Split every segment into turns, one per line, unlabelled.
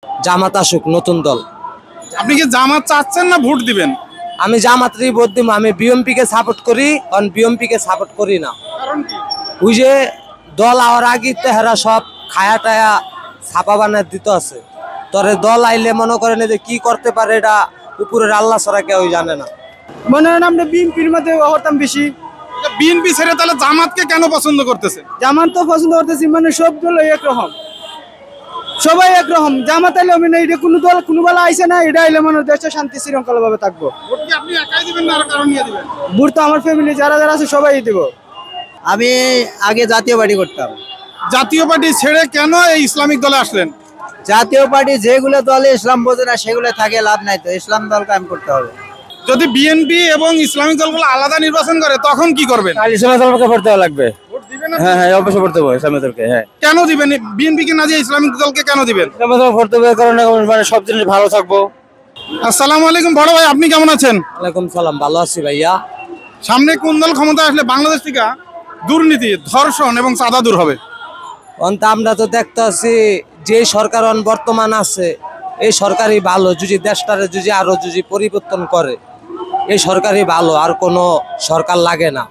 জামাত আসুক, নতুন দল।
আপনি কি জামাত চাচ্ছেন না ভোট দিবেন?
আমি জামাতেরই ভোট দিব। আমি বিএমপি কে সাপোর্ট করি, কারণ বিএমপি কে সাপোর্ট করি না।
কারণ কি?
ওই যে দল আওয়ার আগে তেহারা সব খায়া টায়া ছাপা বানায় দিতে আছে। তরে দল আইলে মনে করেন যে কি করতে পারে এটা উপরের আল্লাহ ছাড়া কেউ জানে না।
মনে হয় আমরা বিএনপির মধ্যে হতাম বেশি।
বিএনপি ছেড়ে তাহলে জামাতকে কেন পছন্দ করতেছে?
জামাত তো পছন্দ করতেছি, মানে সব দল একরকম, সবাই একরকম। জামাত আইলে মানে এটা কোনো দল কোনো বেলা আইসে না, এটা আইলে মানে দেশে শান্তি শৃঙ্খলা ভাবে থাকবো।
ভোট কি আপনি একাই দিবেন না আর কারণ নিয়ে দিবেন?
ভোট তো আমার ফ্যামিলি যারা যারা আছে সবাই দিব।
আমি আগে জাতীয় পার্টি করতাম।
জাতীয় পার্টি ছেড়ে কেন এই ইসলামিক দলে আসলেন?
জাতীয় পার্টি যেগুলো দলে ইসলাম বোঝে না সেগুলো থাকে লাভ নাই, তো ইসলাম দল কায়েম করতে হবে।
যদি বিএনপি এবং ইসলামিক দলগুলো আলাদা নির্বাচন করে তখন কি করবেন?
ইসলামিক দলকে ভোট দেওয়া লাগবে।
ভোট দিবেন না?
হ্যাঁ, অবশ্যই ভোট দেবো ইসলামিক দলকে। হ্যাঁ,
কেন দিবেন? বিএনপি কে না দিয়ে ইসলামিক দলকে কেন দিবেন?
ইসলামিক দল ভোট দেওয়ার কারণে মানে সব জিনিস ভালো থাকবো।
আসসালামু আলাইকুম বড় ভাই, আপনি কেমন আছেন?
ওয়ালাইকুম সালাম, ভালো আছি ভাইয়া।
সামনে কোন দল ক্ষমতা আসলে বাংলাদেশ থেকে দুর্নীতি, ধর্ষণ এবং চাঁদা দূর হবে?
অন্ত আমরা তো দেখতে আছি যে সরকার বর্তমান আছে এই সরকারই ভালো। যদি দেশটারে যদি আরো যদি পরিবর্তন করে এই সরকারই ভালো, আর কোনো সরকার লাগে না।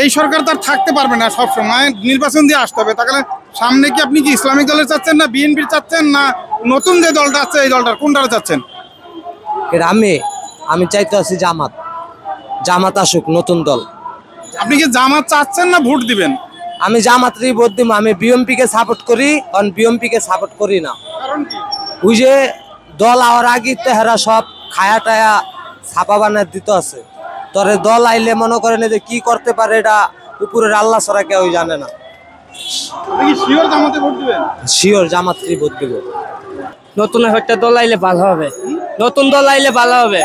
এই সরকার তার থাকতে পারবে না, সব সময় নির্বাচন দিয়ে আসতে হবে। তাহলে সামনে কি আপনি কি ইসলামিক দলের চাচ্ছেন না বিএনপির চাচ্ছেন না নতুন যে দলটা আছে এই দলটার কোনটা চাচ্ছেন?
এটা আমি চাইতে আছি জামাত আসুক, নতুন দল।
আপনি কি জামাত চাচ্ছেন না ভোট দিবেন?
আমি জামাতেরই ভোট দিব। আমি বিএমপি কে সাপোর্ট করি, কারণ বিএমপি কে সাপোর্ট করি না।
কারণ কি?
ওই যে দল আওয়ার আগে তেহারা সব খায়া টায়া ছাপা বানায় দিতে আছে। তরে দল আইলে মনে করেন যে কি করতে পারে এটা উপরের আল্লাহ ছাড়া কেউ জানে না।
আপনি কি শিওর জামাতে ভোট দিবেন?
শিওর জামাতেরই ভোট দিব।
নতুন একটা দল আইলে ভালো হবে, নতুন দল আইলে ভালো হবে।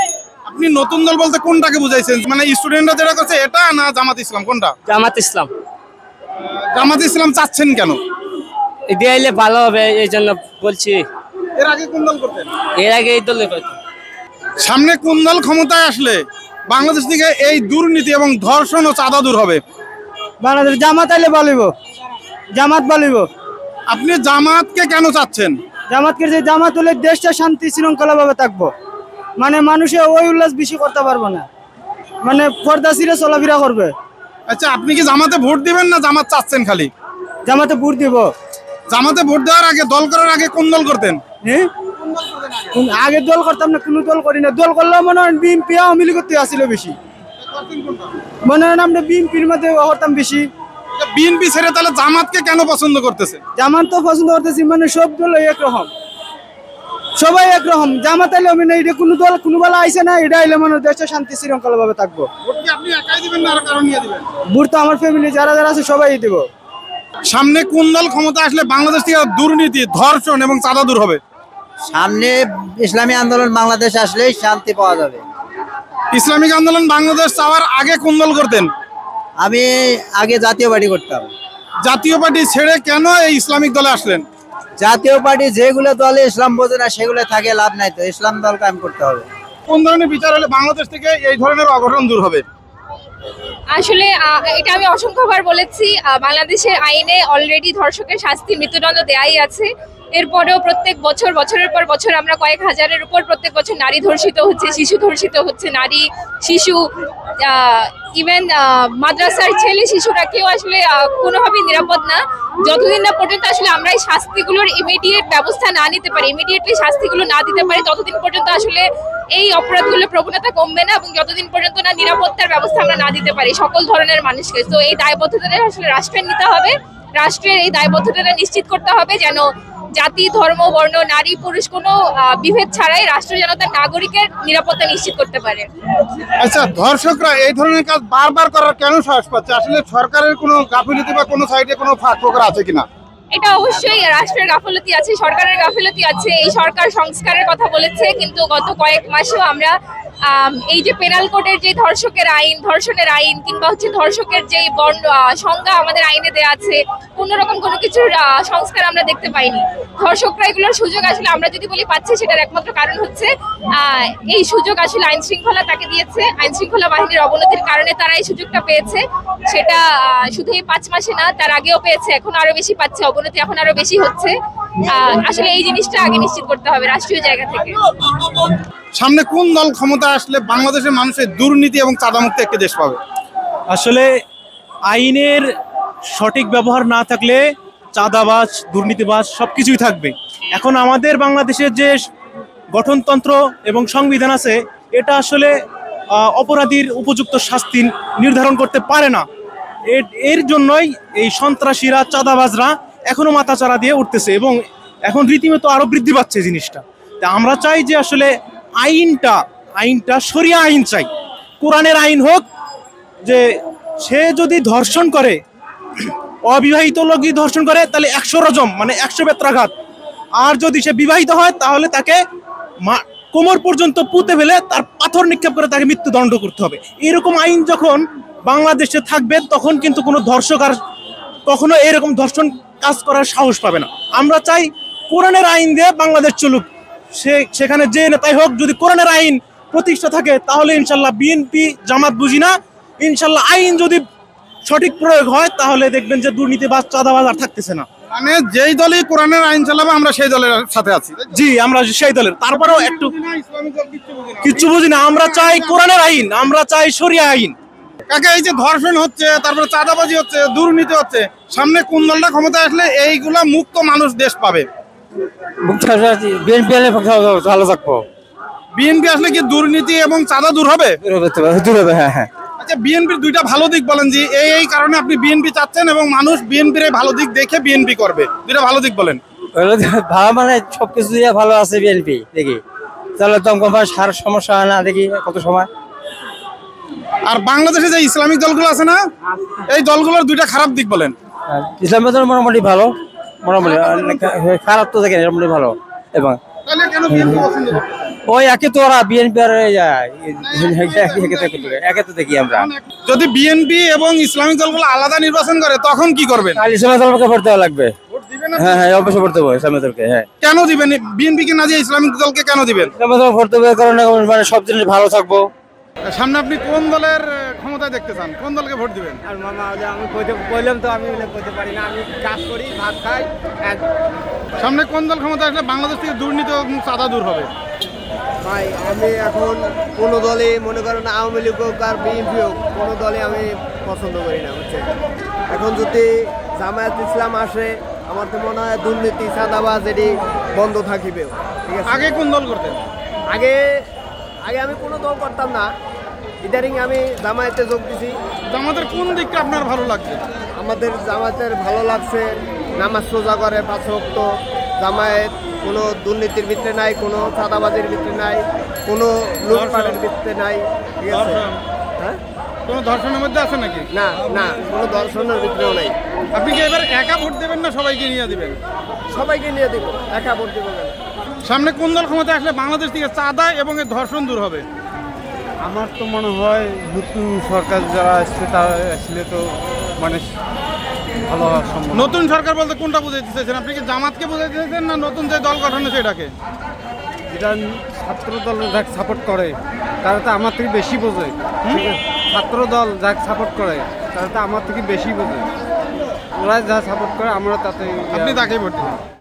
আপনি নতুন দল বলতে কোনটাকে বুঝাইছেন? মানে স্টুডেন্টরা যেটা করছে এটা না জামাত ইসলাম, কোনটা?
জামাত ইসলাম
জামাত ইসলাম চাচ্ছেন কেন?
এটি আইলে ভালো হবে, এই জন্য বলছি।
এর আগে কোন দল করতেন?
এর আগে এই দলে করতাম।
সামনে কোন দল ক্ষমতায় আসলে বাংলাদেশ থেকে এই দুর্নীতি এবং ধর্ষণ ও চাঁদা দূর হবে?
বাংলাদেশ জামাত আইলে ভালো, জামাত ভালো।
আপনি জামাতকে কেন চাচ্ছেন?
জামাতকে যে জামাত হলে দেশটা শান্তি শৃঙ্খলা ভাবে থাকবো, মানে মানুষে ওই উল্লাস বেশি করতে পারবো না, মানে পর্দা ছিঁড়ে চলাফেরা করবে।
আচ্ছা, আপনি কি জামাতে ভোট দিবেন না জামাত চাচ্ছেন খালি?
জামাতে ভোট দিব।
জামাতে ভোট দেওয়ার আগে, দল করার আগে কোন দল করতেন?
হ্যাঁ, আগে দল করতাম না, কোনো দল করি না। দল করলেও মনে হয় বিএনপি আওয়ামী লীগ করতে আসছিল বেশি। মনে হয় আমরা বিএনপির মধ্যে হতাম বেশি।
বিএনপি ছেড়ে তাহলে জামাতকে কেন পছন্দ করতেছে?
জামাত তো পছন্দ করতেছি, মানে সব দল একরকম, সবাই একরকম। জামাত আইলে মানে এটা কোনো দল কোনো বেলা আইসে না, এটা আইলে মানে দেশে শান্তি শৃঙ্খলা ভাবে থাকবো।
ভোট কি আপনি একাই দিবেন না আর কারণ নিয়ে দিবেন?
ভোট তো আমার ফ্যামিলি যারা যারা আছে সবাই দিব।
সামনে কোন দল ক্ষমতা আসলে বাংলাদেশ থেকে দুর্নীতি, ধর্ষণ এবং চাঁদা দূর হবে?
সামনে ইসলামী আন্দোলন বাংলাদেশ আসলেই শান্তি পাওয়া যাবে।
ইসলামিক আন্দোলন বাংলাদেশ চাওয়ার আগে কোন দল করতেন?
আমি আগে জাতীয় পার্টি করতাম।
জাতীয় পার্টি ছেড়ে কেন এই ইসলামিক দলে আসলেন?
জাতীয় পার্টি যেগুলো দলে ইসলাম বোঝে না সেগুলো থাকে লাভ নাই, তো ইসলাম দল কায়েম করতে হবে।
কোন ধরনের বিচার হলে বাংলাদেশ থেকে এই ধরনের অঘটন দূর হবে?
আসলে এটা আমি অসংখ্যবার বলেছি, বাংলাদেশের আইনে অলরেডি ধর্ষকের শাস্তি মৃত্যুদণ্ড দেয়াই আছে। এরপরেও প্রত্যেক বছর বছরের পর বছর আমরা কয়েক হাজারের উপর প্রত্যেক বছর নারী ধর্ষিত হচ্ছে, শিশু ধর্ষিত হচ্ছে। নারী, শিশু, ইভেন মাদ্রাসার ছেলে শিশুরা কেউ আসলে কোনোভাবেই নিরাপদ না। যতদিন না পর্যন্ত আসলে আমরা এই শাস্তিগুলোর ইমিডিয়েট ব্যবস্থা না নিতে পারি, ইমিডিয়েটলি শাস্তিগুলো না দিতে পারি, ততদিন পর্যন্ত আসলে এই অপরাধগুলোর প্রবণতা কমবে না, এবং যতদিন পর্যন্ত না নিরাপত্তার ব্যবস্থা আমরা না দিতে পারি সকল ধরনের মানুষকে। তো এই দায়বদ্ধতাটা আসলে রাষ্ট্রের নিতে হবে। রাষ্ট্রের এই দায়বদ্ধতাটা নিশ্চিত করতে হবে যেন জাতি, ধর্ম, বর্ণ, নারী, পুরুষ কোনো বিভেদ ছাড়াই রাষ্ট্র যেন তার নাগরিকের নিরাপত্তা নিশ্চিত করতে পারে।
আচ্ছা, ধর্ষকরা এই ধরনের কাজ বারবার করার কেন সাহস পাচ্ছে? আসলে সরকারের কোনো গাফিলতি বা কোনো সাইডে কোনো ফাঁক ফোকর আছে কিনা?
এটা অবশ্যই রাষ্ট্রের গাফিলতি আছে, সরকারের গাফিলতি আছে। এই সরকার সংস্কারের কথা বলেছে, কিন্তু গত কয়েক মাসেও আমরা এই যে পেনাল কোডের যে ধর্ষকের আইন, ধর্ষণের আইন, কিংবা হচ্ছে ধর্ষকের যে সংজ্ঞা আমাদের আইনে দেওয়া আছে, কোনোরকম কোনো কিছুর সংস্কার আমরা দেখতে পাইনি। ধর্ষকরা এগুলোর সুযোগ আসলে আমরা যদি বলি পাচ্ছে, সেটার একমাত্র কারণ হচ্ছে এই সুযোগ আসলে আইন শৃঙ্খলা তাকে দিয়েছে। আইন শৃঙ্খলা বাহিনীর অবনতির কারণে তারা এই সুযোগটা পেয়েছে। সেটা শুধু এই 5 মাসে না, তার আগেও পেয়েছে, এখন আরো বেশি পাচ্ছে, অবনতি এখন আরো বেশি হচ্ছে। আসলে এই জিনিসটা আগে নিশ্চিত করতে হবে রাষ্ট্রীয় জায়গা থেকে।
সামনে কোন দল ক্ষমতা আসলে বাংলাদেশের মানুষের দুর্নীতি এবং চাঁদামুক্ত একটি দেশ পাবে?
আসলে আইনের সঠিক ব্যবহার না থাকলে চাঁদাবাজ, দুর্নীতিবাজ সবকিছুই থাকবে। এখন আমাদের বাংলাদেশের যে গঠনতন্ত্র এবং সংবিধান আছে, এটা আসলে অপরাধীর উপযুক্ত শাস্তি নির্ধারণ করতে পারে না। এর জন্যই এই সন্ত্রাসীরা, চাঁদাবাজরা এখনো মাথাচাড়া দিয়ে উঠতেছে এবং এখন রীতিমতো আরো বৃদ্ধি পাচ্ছে জিনিসটা। তা আমরা চাই যে আসলে আইনটা শরিয়া আইন চাই, কোরআনের আইন হোক। যে সে যদি ধর্ষণ করে, অবিবাহিত লোক যদি ধর্ষণ করে, তাহলে 100 রজম, মানে 100 বেত্রাঘাত। আর যদি সে বিবাহিত হয়, তাহলে তাকে কোমর পর্যন্ত পুঁতে ফেলে তার পাথর নিক্ষেপ করে তাকে মৃত্যুদণ্ড করতে হবে। এরকম আইন যখন বাংলাদেশে থাকবে, তখন কিন্তু কোনো ধর্ষক আর কখনো এরকম ধর্ষণ কাজ করার সাহস পাবে না। আমরা চাই কোরআনের আইন দিয়ে বাংলাদেশ চলুক। সেখানে যে নেতাই হোক, যদি কোরআনের আইন প্রতিষ্ঠা থাকে, তাহলে ইনশাল্লাহ বিএনপি জামাত বুঝি না, ইনশাল্লাহ আইন যদি সঠিক প্রয়োগ হয়, তাহলে দেখবেন যে দুর্নীতিবাজ, চাঁদাবাজ আর থাকতেছে না।
মানে যেই দলই কোরআনের আইন চালাবে, আমরা সেই দলের সাথে আছি।
জি, আমরা সেই দলের। তারপরেও একটু কিচ্ছু বুঝি না। আমরা চাই কোরআনের আইন, আমরা চাই শরিয়া আইন।
কাকা, এই যে ধর্ষণ হচ্ছে, তারপরে চাঁদাবাজি হচ্ছে, দুর্নীতি হচ্ছে, সামনে কোন দলটা ক্ষমতা আসলে এইগুলা মুক্ত মানুষ দেশ পাবে?
বিএনপি ভালো থাকবো।
বিএনপি আসলে কি দুর্নীতি এবং চাঁদা দূর হবে?
হ্যাঁ।
আচ্ছা, বিএনপির দুইটা ভালো দিক বলেন, যে এই কারণে আপনি বিএনপি চাচ্ছেন এবং মানুষ বিএনপির এই ভালো দিক দেখে বিএনপি করবে। দুইটা ভালো দিক বলেন।
ভালো মানে সবকিছু দিয়ে ভালো আছে বিএনপি, দেখি তাহলে তো সার সমস্যা হয় না, দেখি কত সময়।
আর বাংলাদেশে যে ইসলামিক দলগুলো আছে না, এই দলগুলোর দুইটা খারাপ দিক বলেন।
ইসলামের দল মোটামুটি ভালো, মোটামুটি খারাপ তো দেখেন, মোটামুটি ভালো। এবং
তাহলে কেন বিএনপি পছন্দ করেন?
ওই একে তো ওরা বিএনপি আর একে তো দেখি আমরা।
যদি বিএনপি এবং ইসলামিক দলগুলো আলাদা নির্বাচন করে, তখন কি করবেন?
ইসলামের দলকে ভোট দেওয়া লাগবে।
ভোট দিবেন?
হ্যাঁ, অবশ্যই ভোট দেবো ইসলামের দলকে। হ্যাঁ।
কেন দিবেন? বিএনপি কে না দিয়ে ইসলামিক দলকে কেন দিবেন?
ইসলামের দল ভোট দেবো কারণে মানে সব জিনিস ভালো থাকবো।
সামনে আপনি কোন দলের ক্ষমতায় দেখতে চান? কোন দলকে ভোট দিবেন?
আর মামা, আমি বললাম তো, আমি বলতে পারি না, আমি কাজ করি, ভাত খাই।
সামনে কোন দল ক্ষমতা আসলে বাংলাদেশ থেকে দুর্নীতি এবং চাঁদা দূর হবে?
ভাই, আমি এখন কোনো দলে, মনে করেন আওয়ামী লীগ হোক আর বিএনপি হোক, কোনো দলে আমি পছন্দ করি না, বুঝছেন। এখন যদি জামায়াত ইসলাম আসে, আমার তো মনে হয় দুর্নীতি, চাঁদাবাজ এটি বন্ধ থাকিবে। ঠিক আছে।
আগে কোন দল করতেন?
আগে আমি কোনো দল করতাম না, ইদারিং আমি জামায়াতে যোগ দিছি।
জামাতের কোন দিকটা আপনার ভালো লাগছে?
আমাদের জামায়াতের ভালো লাগছে, নামাজ রোজা করে 5 ওয়াক্ত। জামায়াত কোনো দুর্নীতির ভিতরে নাই, কোনো চাঁদাবাজির ভিতরে নাই, কোনো লুটপাটের ভিতরে নাই। ঠিক আছে। হ্যাঁ,
কোনো ধর্ষণের মধ্যে আছে নাকি?
না, কোনো দর্শনের ভিতরেও নাই।
আপনি কি এবার একা ভোট দেবেন না সবাইকে নিয়ে দিবেন?
সবাইকে নিয়ে দিব, একা ভোট দিব কেন?
সামনে কোন দল ক্ষমতা আসলে বাংলাদেশ থেকে চাঁদা এবং এর ধর্ষণ দূর হবে?
আমার তো মনে হয় নতুন সরকার যারা আসছে, তারা আসলে তো মানে ভালো হওয়ার সম্ভব।
নতুন সরকার বলতে কোনটা বুঝাইতে চাইছেন? আপনি কি জামাতকে বুঝাইতে চাইছেন না নতুন যে দল গঠন হয়েছে এটাকে?
যেটা ছাত্র দল যাকে সাপোর্ট করে, তারা তো আমার থেকে বেশি বোঝে। ছাত্র দল যাকে সাপোর্ট করে, তারা তো আমার থেকে বেশি বোঝে। ওরা যা সাপোর্ট করে, আমরা তাতে।
আপনি তাকেই ভোট দিবেন?